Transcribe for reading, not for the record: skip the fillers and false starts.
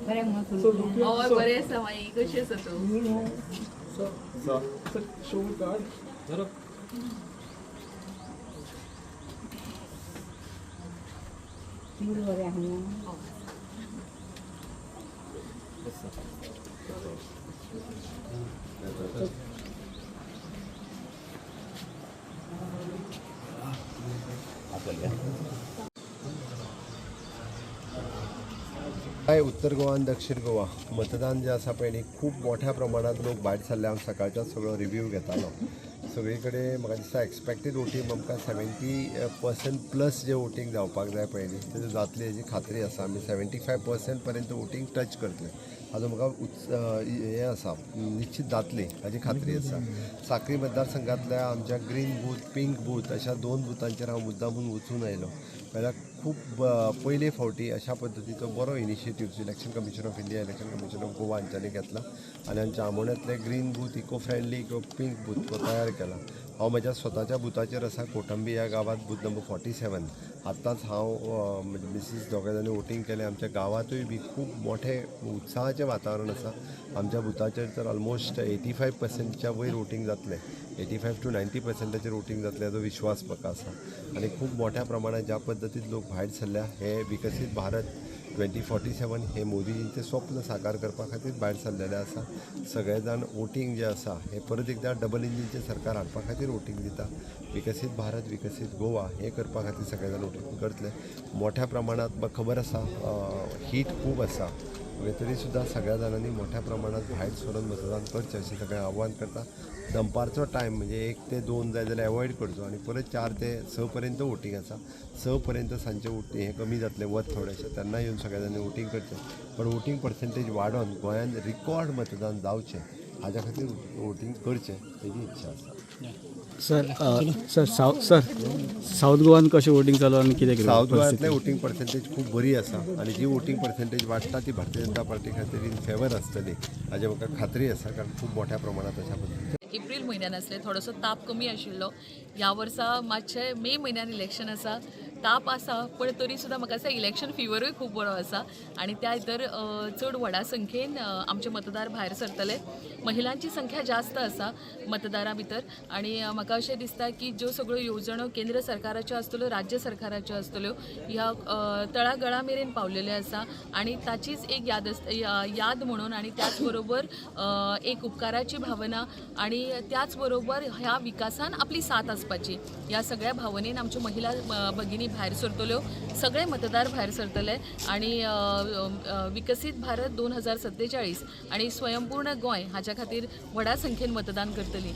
हय बरें आसा माई कशी आसा तूं काय उत्तर गोवा आणि दक्षिण गोवा मतदान जे आसा पळय न्ही खूब मोठ्या प्रमाणात लोक भायर सरले. हांव सकाळच्या सगळो रिव्ह्यू घेतालो. सगळीकडे म्हाका दिसता एक्सपेक्टेड वोटींग आमकां 70% प्लस जे वोटींग जावपाक जाय पळय न्ही तें जातलें हेजी खात्री आसा. आमी 75% पर्यंत वोटींग टच करतले हाजो म्हाका हें आसा निश्चित जातली हाजी खात्री आसा. साखळी मतदारसंघांतल्या आमच्या ग्रीन बूथ पिंक बूथ अशा 2 बुथांचेर हांव मुद्दामून वचून आयलो. पहिल्या खूब पयले फावटी अशा पद्दतीचो बरो initiative election commission of India election commission of Goa हांच्यांनी घेतला आनी आमच्या आमोण्यातले ग्रीन बूथ इको फ्रेंडली किंवा पिंक बूथ तो तयार केला. हांव म्हज्या स्वताच्या बुथाचेर आसा कोटंबी ह्या गांवांत बूथ नंबर 47. आत्ताच हांव मिसीस दोगांय जाणी वोटींग केलें. आमच्या गांवांतूय बी खूब मोठे उत्साहाचें वातावरण आसा. आमच्या बुथाचेर तर ऑलमोस्ट 85%च्या वयर वोटींग जातलें. 85 to 90%चेर वोटींग जातलें हाजो विश्वास म्हाका आसा. आनी खूब मोठ्या प्रमाणात ज्या पद्दतीन लोक भायर सरल्या हे विकसीत भारत 2047 हे मोदीजींचें स्वप्न साकार करपा खातीर भायर सरलेले आसा. सगळे जाण वोटींग जें आसा हे परत एकदा डबल इंजिनचें सरकार हाडपा खातीर वोटींग दिता. विकसीत भारत विकसीत गोवा हे करपा खातीर सगळे जाण वोटींग करतले. मोठ्या प्रमाणात म्हाका खबर आसा हीट खूब आसा तरी सुद्दां सगळ्या जाणांनी मोठ्या प्रमाणात भायर सरून मतदान करचें अशें सगळें आव्हान करता. दनपारचो टायम म्हणजे 1 ते 2 जाय जाल्यार एवॉयड करचो आनी परत 4 ते 6 पर्यंत वोटींग आसा. 6 पर्यंत सांजचें वोटींग हें कमी जातलें वत थोडेंशें तेन्ना येवन सगळ्या जाणांनी वोटींग करचें. पण वोटींग पर्सेंटेज वाडोवन गोंयांत रिकॉर्ड मतदान जावचें हाज्या खातीर वोटींग करचें हेजी इच्छा आसा. सर साऊथ गोवान कशें वोटींग चालू आनी कितें साऊथ गोंयांतलें वोटींग पर्सेंटेज खूब बरी आसा आनी जी वोटींग पर्सेंटेज वाडटा ती भारतीय जनता पार्टी खातीर इन फेवर आसतली हाजी म्हाका खात्री आसा. कारण खूब मोठ्या प्रमाणात अशा पद्दतीन एप्रील म्हयन्यान आसले थोडोसो ताप कमी आशिल्लो. ह्या वर्सा मातशें मे म्हयन्यान इलेक्शन आसा ताप आसा पण तरी सुद्दां म्हाका दिसता इलेक्शन फिवरूय खूब बरो आसा आनी त्या भितर चड व्हडा संख्येन आमचे मतदार भायर सरतले. महिलांची संख्या जास्त आसा मतदारां भितर आनी म्हाका अशें दिसता की ज्यो सगळ्यो येवजण्यो केंद्र सरकाराच्यो आसतल्यो राज्य सरकाराच्यो आसतल्यो ह्या तळागळा मेरेन पावलेल्यो आसा आनी ताचीच एक याद म्हणून आनी त्याच बरोबर एक उपकाराची भावना आनी त्याच बरोबर ह्या विकासान आपली साथ आसपाची ह्या सगळ्या भावनेन आमच्यो महिला भगिनी भायर सरतल्यो. सगळे मतदार भायर सरतले आनी विकसीत भारत 2047 आनी स्वयंपूर्ण गोंय हाच्या खातीर व्हडा संख्येन मतदान करतली.